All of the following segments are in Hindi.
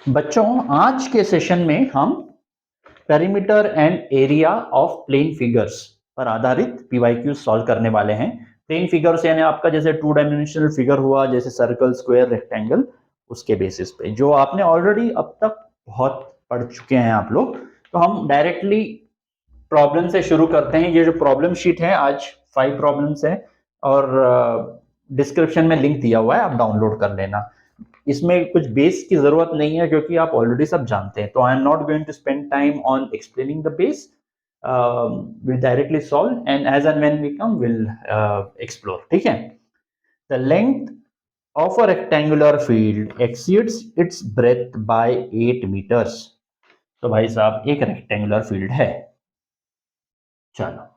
बच्चों, आज के सेशन में हम perimeter and area of plane figures पर आधारित पीवाईक्यू सॉल्व करने वाले हैं। प्लेन फिगर्स यानी आपका जैसे 2 डायमेंशनल फिगर हुआ, जैसे सर्कल, स्क्वायर, रेक्टेंगल, उसके बेसिस पे जो आपने ऑलरेडी अब तक बहुत पढ़ चुके हैं आप लोग। तो हम डायरेक्टली प्रॉब्लम से शुरू करते हैं। ये जो प्रॉब्लम शीट है, आज 5 प्रॉब्लम्स है और डिस्क्रिप्शन में लिंक दिया हुआ है, आप डाउनलोड कर लेना। इसमें कुछ बेस की जरूरत नहीं है क्योंकि आप ऑलरेडी सब जानते हैं। तो I am not going to spend time on explaining the base. Will directly solve and as and when we come will explore. ठीक है। The length of a rectangular field exceeds its breadth by 8 metres. तो भाई साहब, एक रेक्टेंगुलर फील्ड है। चलो,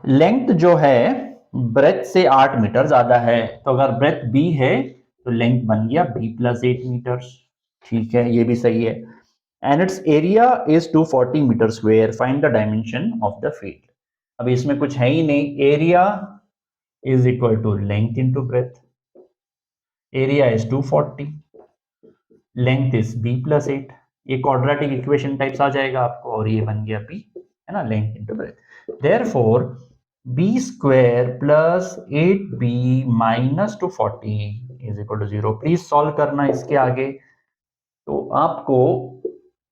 लेंथ जो है ब्रेथ से 8 मीटर ज्यादा है, तो अगर ब्रेथ b है तो लेंथ बन गया b प्लस 8 मीटर्स। ठीक है, ये भी सही है। And its area is 240 metre square, find the dimension of the field. अब इसमें कुछ है ही नहीं। Area is equal to length into breadth. Area is 240, length is b plus 8। ये क्वाड्रेटिक इक्वेशन टाइप्स आ जाएगा आपको, और ये बन गया b, है ना, length into breadth. Therefore b square plus 8b minus 240 is equal to 0। Please solve करना इसके आगे। तो आपको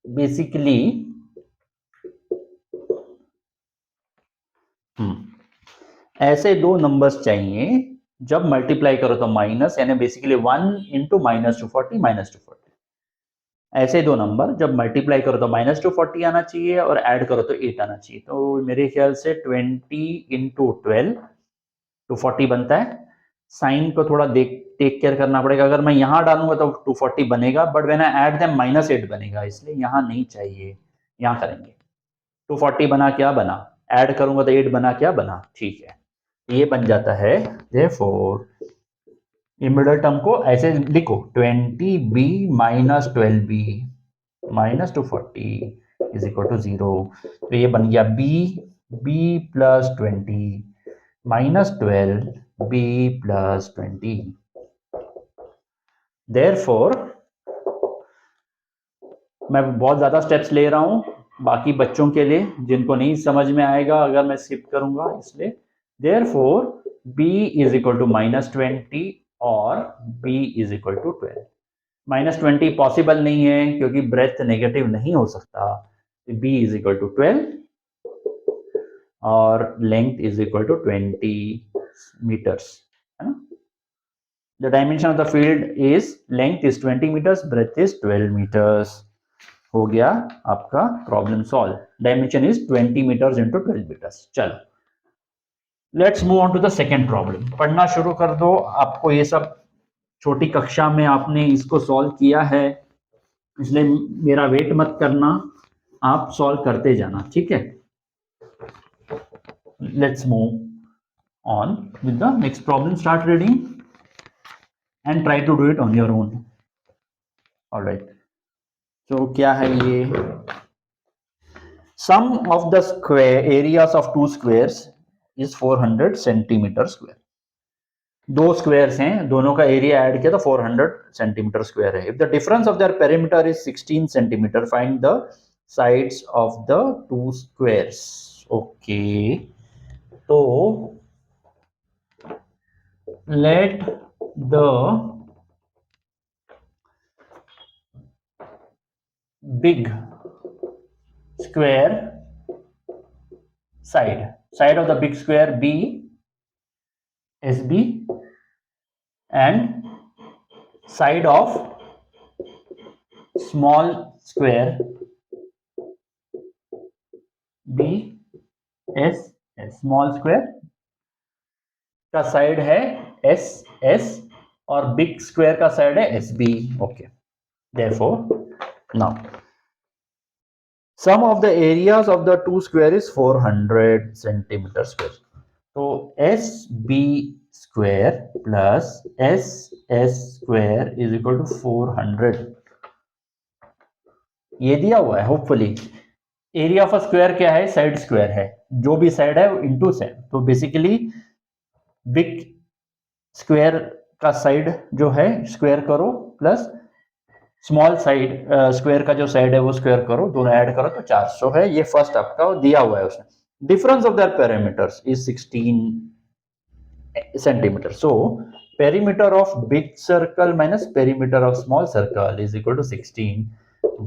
बेसिकली ऐसे दो नंबर्स चाहिए, जब मल्टीप्लाई करो तो माइनस, यानी बेसिकली 1 इंटू माइनस 240 माइनस 240। ऐसे दो नंबर जब मल्टीप्लाई करो तो माइनस 240 आना चाहिए और ऐड करो तो 8 आना चाहिए। तो मेरे ख्याल से 20 इंटू 12 240 बनता है। साइन को थोड़ा टेक केयर करना पड़ेगा। अगर मैं यहाँ डालूंगा तो 240 बनेगा, but when I add them minus 8 बनेगा, इसलिए यहाँ नहीं चाहिए, यहाँ करेंगे। 240 बना क्या बना, ऐड करूंगा तो 8 बना क्या बना। ठीक है, ये बन जाता है। देयरफॉर ये मिडल टर्म को ऐसे लिखो, 20b minus 12b minus 240 is equal to 0। तो ये बन गया b plus 20 minus 12 b plus 20। Therefore मैं बहुत ज्यादा स्टेप्स ले रहा हूं बाकी बच्चों के लिए, जिनको नहीं समझ में आएगा अगर मैं स्किप करूंगा, इसलिए। Therefore b is equal to minus 20 और b is equal to 12। Minus 20 possible नहीं है क्योंकि ब्रेथ नेगेटिव नहीं हो सकता। b इज इक्वल टू 12 और length is equal to 20 metres, है ना। The dimension of the field is length is 20 metres, breadth is 12 metres. हो गया आपका problem solve. Dimension is 20 metres into 12 metres. चलो, let's move on to the second problem. पढ़ना शुरू कर दो। आपको ये सब छोटी कक्षा में आपने इसको सॉल्व किया है, इसलिए मेरा वेट मत करना, आप सॉल्व करते जाना। ठीक है, let's move on with the next problem. Start reading and try to do it on your own. Alright, तो क्या है ये? Sum of the square areas of two squares is 400 centimetre square. दो स्क्वायर्स हैं, दोनों का एरिया ऐड किया तो 400 सेंटीमीटर स्क्वायर है। If the difference of their perimeter is 16 centimetre, find the sides of the two squares. Okay, तो let the big square side of the big square be SB and side of small square be SS। Small square का साइड है SS और बिग स्क्वायर का साइड है SB। Okay, therefore now sum of the areas of the two square is 400 centimeter square। तो SB square plus SS square is equal to 400। ये दिया हुआ है hopefully. Area of a square क्या है? साइड स्क्वायर है, जो भी साइड है वो इनटू से। तो बेसिकली बिग स्क्वायर का साइड जो है स्क्वायर करो प्लस स्मॉल साइड स्क्वायर का जो साइड है वो स्क्वायर करो, दोनों ऐड करो तो 400 है। ये फर्स्ट आपका दिया हुआ है उसने। Difference of there parameters is 16 centimetre. So perimeter of big circle minus perimeter of small circle is equal to 16.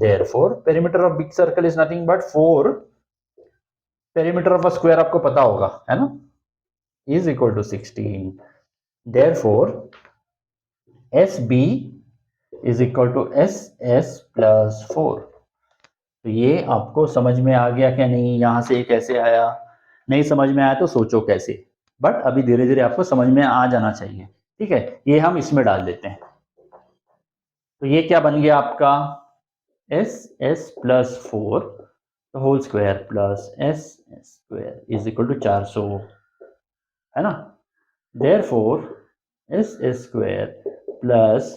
Therefore perimeter of big circle is nothing but 4 perimeter of a square, आपको पता होगा है ना, is equal to 16. Therefore SB is equal to SS plus 4. तो ये आपको समझ में आ गया क्या नहीं, यहां से कैसे आया, नहीं समझ में आया तो सोचो कैसे, बट अभी धीरे धीरे आपको समझ में आ जाना चाहिए। ठीक है, ये हम इसमें डाल देते हैं। तो ये क्या बन गया आपका, S S plus 4 whole square plus S square is equal to 400, है ना। Therefore S square plus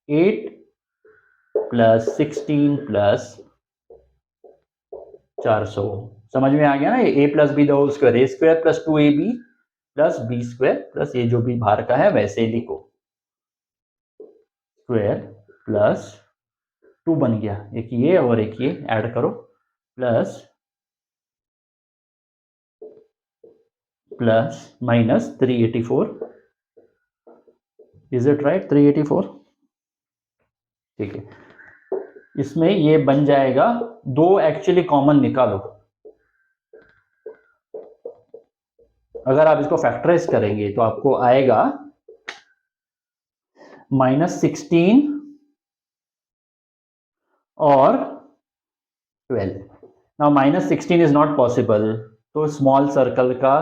8 plus 16 plus 400, समझ में आ गया ना। ये a plus B the whole square, A square plus 2ab plus B square plus ये जो भी बाहर का है वैसे लिखो, स्क्वायर प्लस 2 बन गया, एक ये और एक ये ऐड करो, plus minus 384, is it right, 384। ठीक है, इसमें ये बन जाएगा, दो एक्चुअली कॉमन निकालो। अगर आप इसको फैक्टराइज करेंगे तो आपको आएगा -16 और 12। नाउ -16 इज नॉट पॉसिबल, तो स्मॉल सर्कल का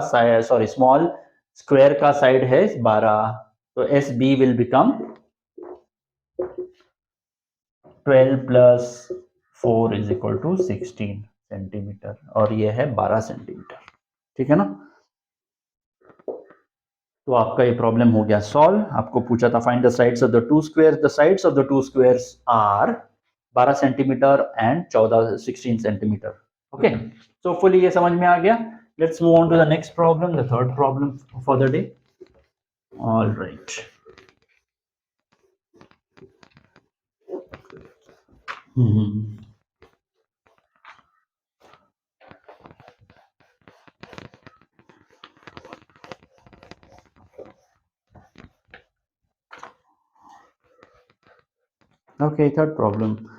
स्मॉल स्क्वायर का साइड है 12, तो S B will become 12 plus 4 is equal to 16 centimetre, और ये है 12 सेंटीमीटर। ठीक है ना। तो आपका ये प्रॉब्लम हो गया सॉल्व। आपको पूछा था find the sides of the two squares, the sides of the two squares are 12 centimetre and 16 centimetre. Okay, so fully ये समझ में आ गया। Let's move on to the next problem, the third problem for the day. All right, okay, third problem.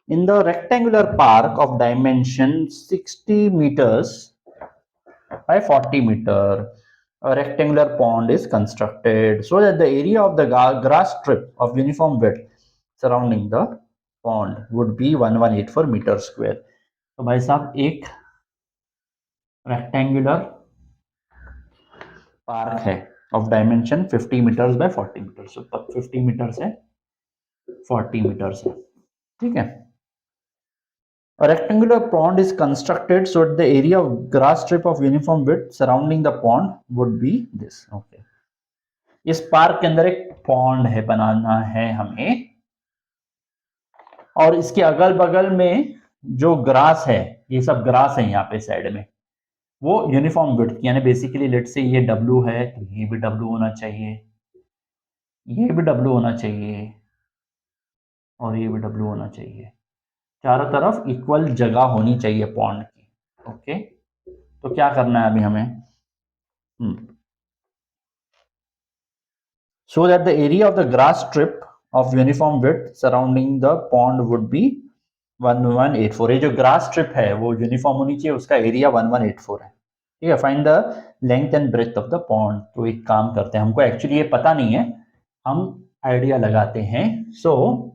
In the rectangular park of dimension 60 meters by 40 meter, a rectangular pond is constructed so that the area of the grass strip of uniform width surrounding the pond would be 1184 meter square. तो भाई साहब एक रेक्टेंगुलर पार्क है of dimension 50 metres by 40 metres, तो 50 मीटर्स है 40 मीटर्स है। ठीक है, a rectangular pond is constructed so that the area of grass strip of uniform width surrounding the pond would be this. Okay, इस पार्क के अंदर एक पॉन्ड है, बनाना है हमें, और इसके अगल बगल में जो ग्रास है, ये सब ग्रास है यहाँ पे साइड में, वो यूनिफॉर्म विड्थ, यानी बेसिकली लेट से ये W है तो ये भी W होना चाहिए, ये भी W होना चाहिए, और ये भी W होना चाहिए, चारों तरफ इक्वल जगह होनी चाहिए पॉन्ड की। ओके, तो क्या करना है अभी हमें, so that the area of the grass strip of uniform width surrounding the pond would be 1184। ये जो ग्रास स्ट्रिप है वो यूनिफॉर्म होनी चाहिए, उसका एरिया 1184 है। ठीक है, find the length and breadth of the pond. तो एक काम करते हैं, हमको एक्चुअली ये पता नहीं है, हम आइडिया लगाते हैं। सो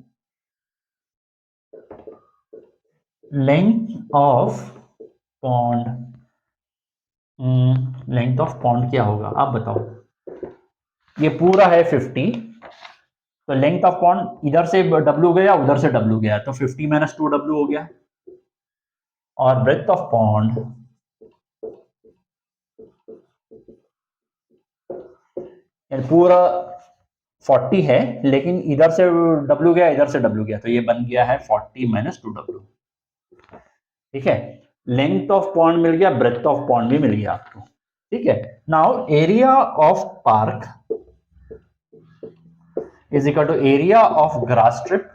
length of pond, length of pond क्या होगा आप बताओ। ये पूरा है 50, तो लेंथ ऑफ पॉन्ड इधर से W गया उधर से W गया, तो 50 माइनस 2W हो गया, और ब्रेथ ऑफ पॉन्ड पूरा 40 है, लेकिन इधर से W गया इधर से W गया, तो ये बन गया है 40 माइनस 2W। ठीक है, लेंथ ऑफ पॉन्ड मिल गया, ब्रेथ ऑफ पॉन्ड भी मिल गया आपको। ठीक है, now area of park is equal to area of grass strip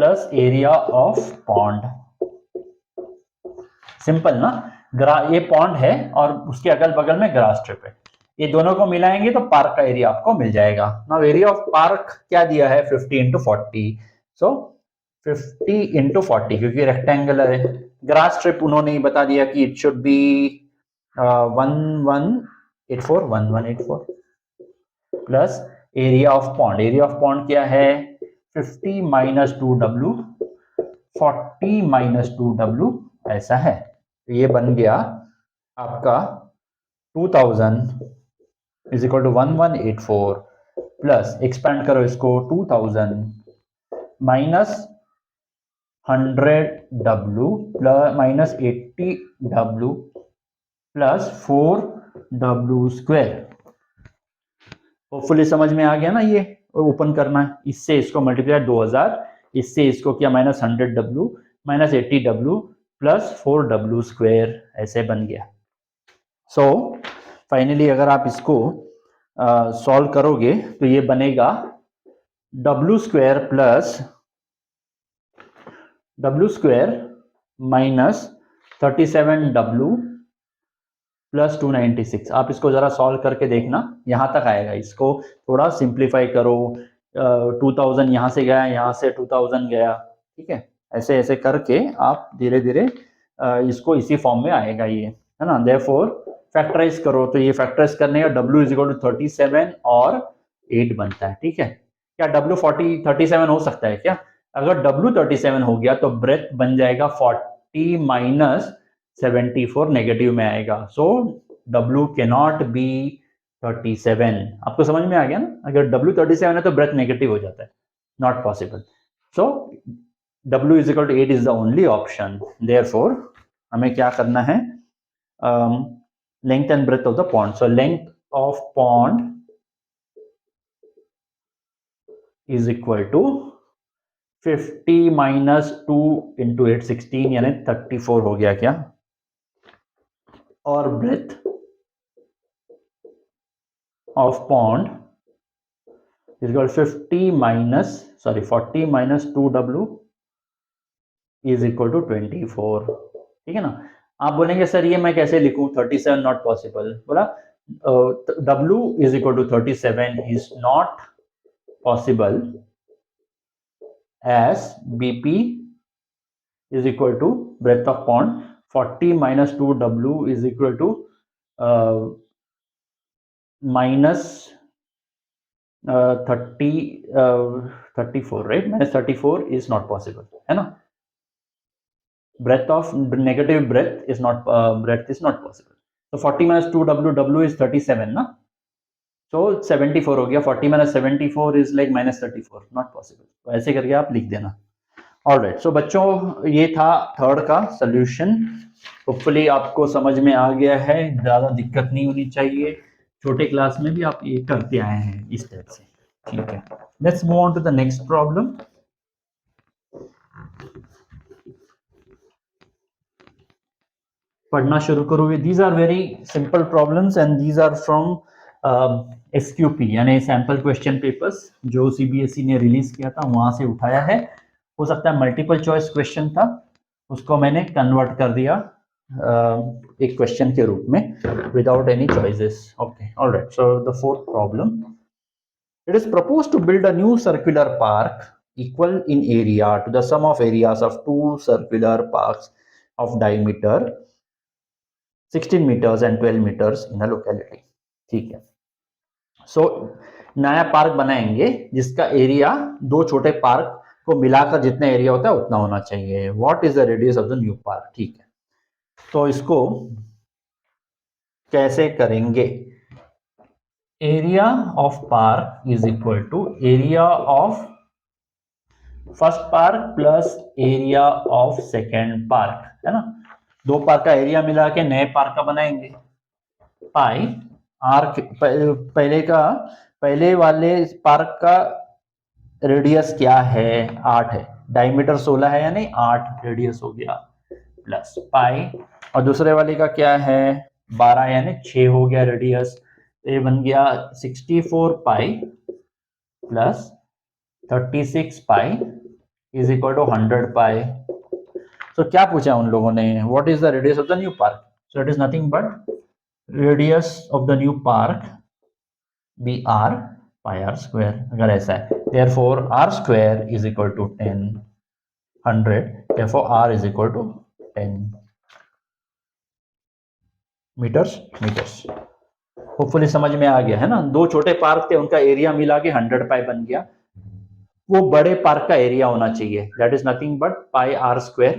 plus area of pond. Simple ना, ये पॉन्ड है और उसके अगल बगल में ग्रास स्ट्रिप है, ये दोनों को मिलाएंगे तो पार्क का एरिया आपको मिल जाएगा। नाउ एरिया ऑफ पार्क क्या दिया है, 50 इंटू 40, सो 50 इंटू 40 क्योंकि रेक्टेंगुलर है। ग्रास स्ट्रिप उन्होंने ही बता दिया कि it should be 1184 plus area of pond. Area of pond क्या है, 50 माइनस 2W, 40 माइनस 2W, ऐसा है। तो ये बन गया आपका 2000 is equal to 1184 plus, expand करो इसको, 2000 minus 100W plus minus 80W plus 4W square. Hopefully समझ में आ गया ना, ये ओपन करना है, इससे इसको मल्टीप्लाई 2000, इससे इसको किया minus 100W minus 80W plus 4W square, ऐसे बन गया। सो फाइनली अगर आप इसको सॉल्व करोगे तो ये बनेगा W square plus W square minus 37W plus 296। आप इसको जरा सॉल्व करके देखना, यहां तक आएगा। इसको थोड़ा सिंप्लीफाई करो, 2000 यहां से गया, यहां से 2000 गया, ठीक है, ऐसे ऐसे करके आप धीरे धीरे इसको इसी फॉर्म में आएगा ये, है ना। देयरफॉर फैक्टराइज करो तो ये फैक्टराइज करने का W इज इक्वल टू 37 और 8 बनता है, ठीक है। क्या W 37 हो सकता है क्या? अगर W 37 हो गया तो ब्रेथ बन जाएगा 40 माइनस 74, नेगेटिव में आएगा। सो W कैनॉट बी 37। आपको समझ में आ गया ना, अगर W 37 है तो ब्रेथ नेगेटिव हो जाता है, not possible. So W is equal to 8 is the only option. Therefore हमें क्या करना है, length and breadth of the pond. So length of pond is equal to 50 minus 2 into 8, 16 यानी 34 हो गया क्या, और breadth of pond is equal 40 minus 2W is equal to 24, ठीक है ना। आप बोलेंगे सर ये मैं कैसे लिखूं, 37 नॉट पॉसिबल। बोला W is equal to 37 is not possible as BP is equal to breadth of pond, 40 minus 2W is equal to minus 34, right? Minus 34 is not possible, है ना। breadth of negative breadth is not possible. So 40 minus 2W, W is 37 ना, so 74 हो गया। 40 minus 74 is like minus 34, not possible. तो ऐसे करके आप लिख देना। ऑलराइट, सो बच्चों ये था थर्ड का सॉल्यूशन। होपफुली आपको समझ में आ गया है, ज़्यादा दिक्कत नहीं होनी चाहिए। छोटे क्लास में भी आप ये करते आए हैं इस टाइप से, ठीक है। Let's move on to the next problem. पढ़ना शुरू करोगे। These are very simple problems and these are from SQP यानी सैंपल क्वेश्चन पेपर्स, जो CBSE ने रिलीज किया था, वहां से उठाया है। हो सकता है मल्टीपल चॉइस क्वेश्चन था, उसको मैंने कन्वर्ट कर दिया एक क्वेश्चन के रूप में without any choices. Okay, all right, so the fourth problem, it is proposed to build a new circular park equal in area to the sum of areas of two circular parks of diameter 16 meters and 12 meters in a locality, ठीक है। सो नया पार्क बनाएंगे जिसका एरिया दो छोटे पार्क को मिलाकर जितना एरिया होता है उतना होना चाहिए। What is the radius of the new park, ठीक है। तो इसको कैसे करेंगे, area of park is equal to area of first park plus area of second park, है ना। दो पार्क का एरिया मिला के नए पार्क का बनाएंगे। पाई आर्क पहले वाले पार्क का रेडियस क्या है, 8 है, डायमीटर 16 है, यानी 8 रेडियस हो गया, प्लस पाई, और दूसरे वाले का क्या है, 12 यानी 6 हो गया रेडियस। तो ये बन गया 64 pi plus 36 pi is equal to 100 pi. तो क्या पूछा उन लोगों ने, what is the radius of the new park? So it is nothing but radius of the new park be R pi R square. अगर ऐसा है therefore R square is equal to 10 100, therefore R is equal to 10 metres. Hopefully समझ में आ गया है ना। दो छोटे पार्क थे, उनका एरिया मिला के 100 पाई बन गया। वो बड़े पार्क का एरिया होना चाहिए, that is nothing but pi R square.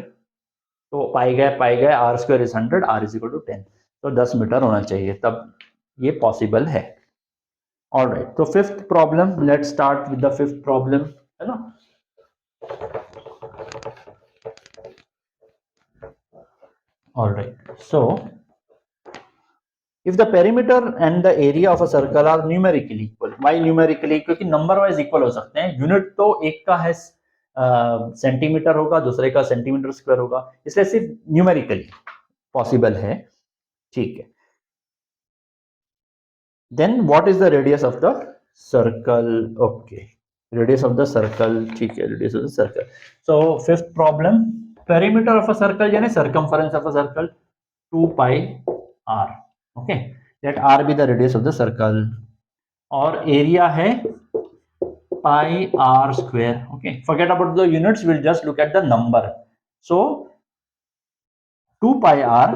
तो पाई गए R square is 100, R is equal to 10, तो 10 मीटर होना चाहिए, तब ये पॉसिबल है। ऑलराइट, तो fifth problem, let's start with the fifth problem, है ना। Alright, so if the perimeter and the area of a circle are numerically equal, why numerically? क्योंकि नंबर वाइज इक्वल हो सकते हैं। यूनिट तो एक का है सेंटीमीटर होगा, दूसरे का सेंटीमीटर स्क्वायर होगा, इसलिए सिर्फ न्यूमेरिकली पॉसिबल है। ठीक है, then what is the radius of the circle? Okay, radius of the circle, ठीक है, radius of the circle. So fifth problem, perimeter of a circle यानी circumference of a circle 2 pi r, okay, let r be the radius of the circle, और एरिया है pi r square. Okay, forget about the units, will just look at the number. So 2 pi r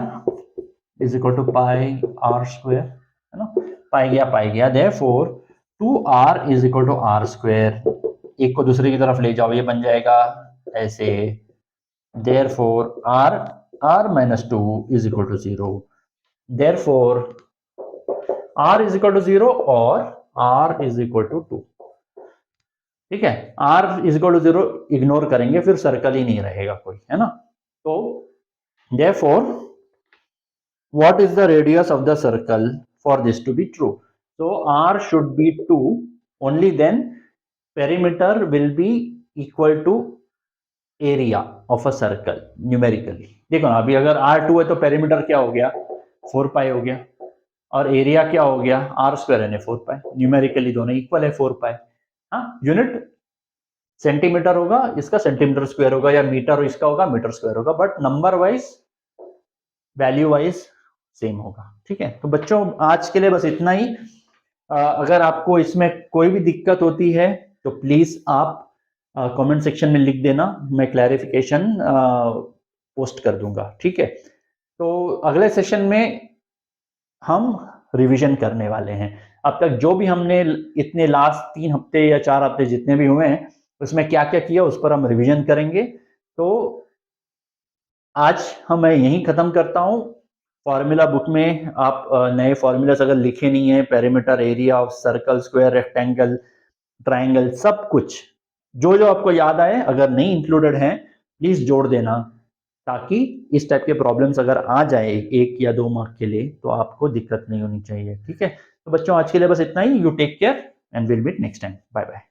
is equal to pi r square, है ना, पाई गया, therefore 2r is equal to r square. एक को दूसरे की तरफ ले जाओ, ये बन जाएगा ऐसे, therefore r minus 2 is equal to 0, therefore r is equal to 0 और r इज इक्वल टू 2। ठीक है, r is equal to 0 ignore करेंगे, फिर सर्कल ही नहीं रहेगा कोई, है ना। तो therefore what is the radius of the circle for this to be true? So r should be 2, only then perimeter will be equal to area of a circle numerically। देखो ना, अभी अगर r 2 है तो पेरीमीटर क्या हो गया, 4 पाई हो गया, और एरिया क्या हो गया, r स्क्वायर यानी 4 पाई। न्यूमेरिकली दोनों इक्वल है, 4 पाई। हाँ, यूनिट सेंटीमीटर होगा, इसका सेंटीमीटर स्क्वायर होगा, या मीटर इसका होगा मीटर स्क्वायर होगा, but number wise value wise same होगा। ठीक है, तो बच्चों आज के लिए बस इतना ही। अगर आपको इसमें कोई भी दिक्कत होती है तो प्लीज आप कमेंट सेक्शन में लिख देना, मैं क्लैरिफिकेशन पोस्ट कर दूंगा। ठीक है, तो अगले सेशन में हम रिवीजन करने वाले हैं। अब तक जो भी हमने इतने लास्ट 3 हफ्ते या 4 हफ्ते जितने भी हुए हैं, उसमें क्या क्या किया उस पर हम रिवीजन करेंगे। तो आज मैं यहीं खत्म करता हूं। फॉर्मूला बुक में आप नए फॉर्मूलास अगर लिखे नहीं है, perimeter, area of circle, square, rectangle, triangle, सब कुछ जो जो आपको याद आए, अगर नहीं इंक्लूडेड है प्लीज जोड़ देना, ताकि इस टाइप के प्रॉब्लम्स अगर आ जाए 1 या 2 मार्क के लिए तो आपको दिक्कत नहीं होनी चाहिए। ठीक है, तो बच्चों आज के लिए बस इतना ही। You take care and will meet next time. Bye bye.